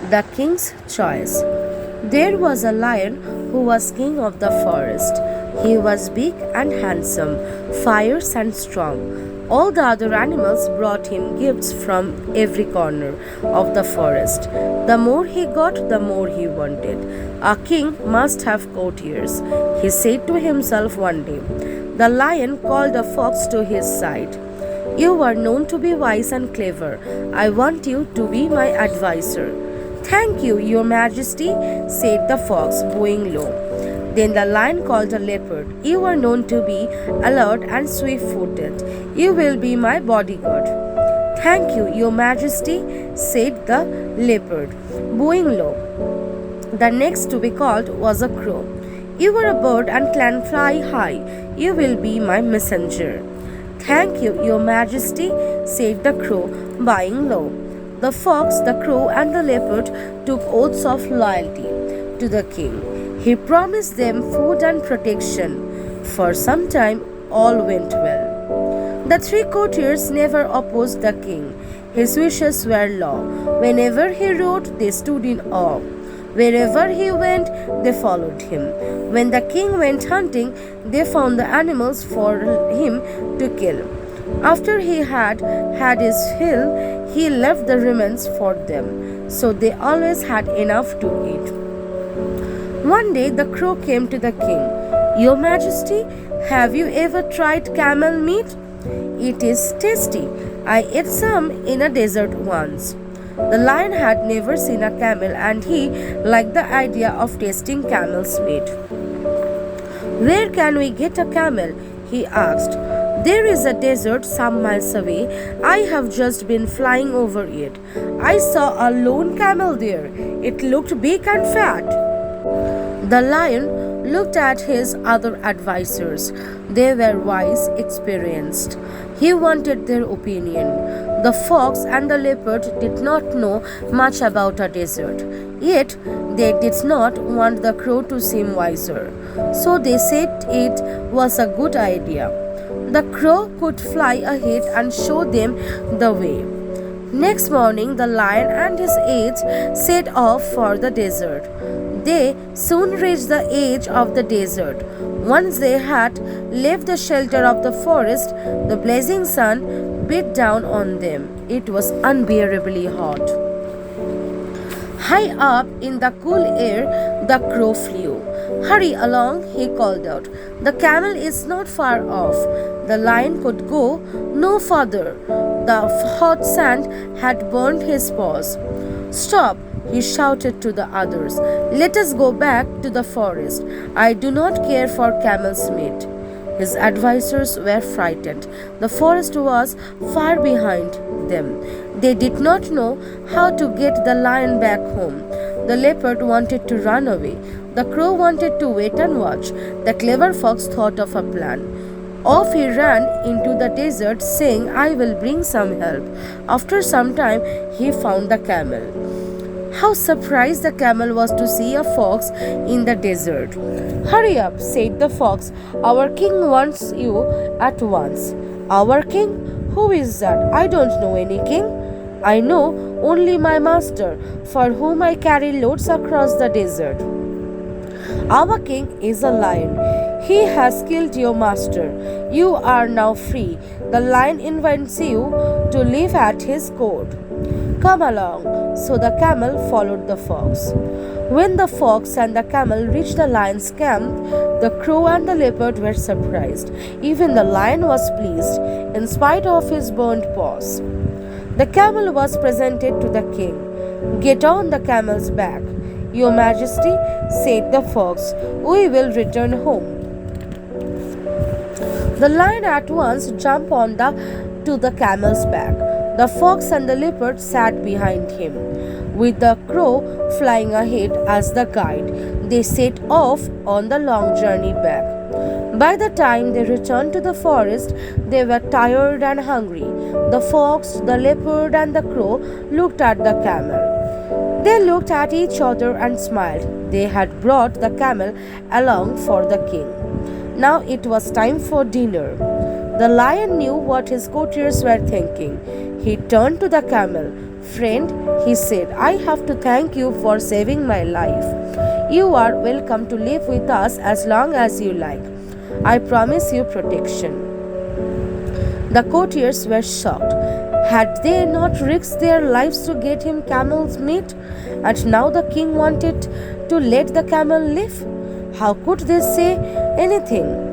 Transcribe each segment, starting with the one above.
The King's Choice. There was a lion who was king of the forest. He was big and handsome, fierce and strong. All the other animals brought him gifts from every corner of the forest. The more he got, the more he wanted. A king must have courtiers, he said to himself one day. The lion called a fox to his side. You are known to be wise and clever. I want you to be my adviser. Thank you, your majesty, said the fox, bowing low. Then the lion called a leopard. You are known to be alert and swift-footed. You will be my bodyguard. Thank you, your majesty, said the leopard, bowing low. The next to be called was a crow. You are a bird and can fly high. You will be my messenger. Thank you, your majesty, said the crow, bowing low. The fox, the crow, and the leopard took oaths of loyalty to the king. He promised them food and protection. For some time, all went well. The three courtiers never opposed the king. His wishes were law. Whenever he rode, they stood in awe. Wherever he went, they followed him. When the king went hunting, they found the animals for him to kill. After he had had his fill, he left the remains for them, so they always had enough to eat. One day the crow came to the king. Your majesty, have you ever tried camel meat? It is tasty. I ate some in a desert once. The lion had never seen a camel and he liked the idea of tasting camel's meat. Where can we get a camel? He asked. There is a desert some miles away. I have just been flying over it. I saw a lone camel there. It looked big and fat. The lion looked at his other advisers. They were wise, experienced. He wanted their opinion. The fox and the leopard did not know much about a desert. Yet they did not want the crow to seem wiser. So they said it was a good idea. The crow could fly ahead and show them the way. Next morning, the lion and his aides set off for the desert. They soon reached the edge of the desert. Once they had left the shelter of the forest, the blazing sun beat down on them. It was unbearably hot. High up in the cool air, the crow flew. Hurry along, he called out. The camel is not far off. The lion could go no further. The hot sand had burned his paws. Stop, he shouted to the others. Let us go back to the forest. I do not care for camel's meat. His advisers were frightened. The forest was far behind them. They did not know how to get the lion back home. The leopard wanted to run away. The crow wanted to wait and watch. The clever fox thought of a plan. Off he ran into the desert, saying, I will bring some help. After some time, he found the camel. How surprised the camel was to see a fox in the desert. Hurry up, said the fox. Our king wants you at once. Our king? Who is that? I don't know any king. I know only my master, for whom I carry loads across the desert. Our king is a lion. He has killed your master. You are now free. The lion invites you to live at his court. Come along. So the camel followed the fox. When the fox and the camel reached the lion's camp, the crow and the leopard were surprised. Even the lion was pleased, in spite of his burnt paws. The camel was presented to the king. Get on the camel's back. Your majesty, said the fox, we will return home. The lion at once jumped to the camel's back. The fox and the leopard sat behind him, with the crow flying ahead as the guide. They set off on the long journey back. By the time they returned to the forest, they were tired and hungry. The fox, the leopard, and the crow looked at the camel. They looked at each other and smiled. They had brought the camel along for the king. Now it was time for dinner. The lion knew what his courtiers were thinking. He turned to the camel. Friend, he said, I have to thank you for saving my life. You are welcome to live with us as long as you like. I promise you protection. The courtiers were shocked. Had they not risked their lives to get him camel's meat? And now the king wanted to let the camel live? How could they say anything?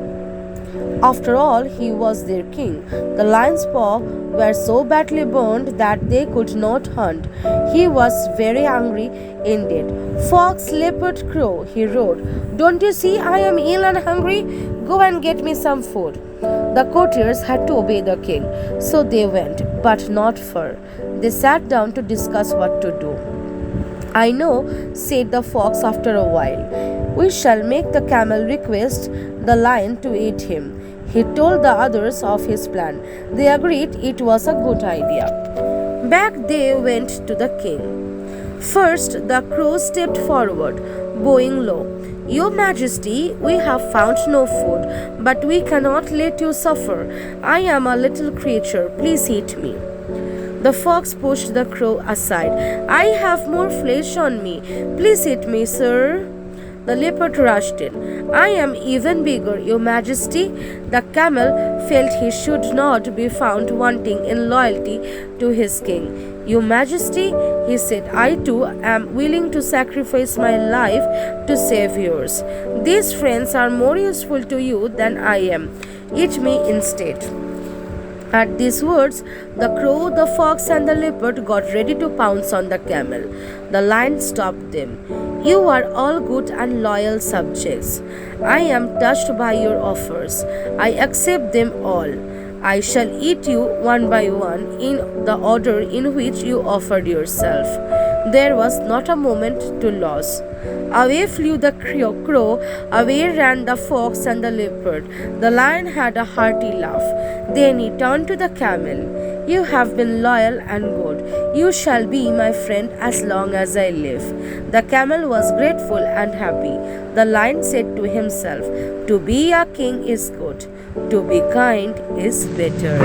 After all, he was their king. The lion's paw were so badly burned that they could not hunt. He was very angry indeed. Fox, leopard, crow, he roared. Don't you see I am ill and hungry? Go and get me some food. The courtiers had to obey the king, so they went, but not far. They sat down to discuss what to do. I know, said the fox after a while. We shall make the camel request the lion to eat him. He told the others of his plan. They agreed it was a good idea. Back they went to the king. First, the crow stepped forward, bowing low. Your Majesty, we have found no food, but we cannot let you suffer. I am a little creature. Please eat me. The fox pushed the crow aside. I have more flesh on me. Please eat me, sir. The leopard rushed in. I am even bigger, Your Majesty. The camel felt he should not be found wanting in loyalty to his king. Your Majesty, he said, I too am willing to sacrifice my life to save yours. These friends are more useful to you than I am. Eat me instead. At these words, the crow, the fox, and the leopard got ready to pounce on the camel. The lion stopped them. You are all good and loyal subjects. I am touched by your offers. I accept them all. I shall eat you one by one in the order in which you offered yourself. There was not a moment to lose. Away flew the crow, away ran the fox and the leopard. The lion had a hearty laugh. Then he turned to the camel. You have been loyal and good. You shall be my friend as long as I live. The camel was grateful and happy. The lion said to himself, to be a king is good. To be kind is better.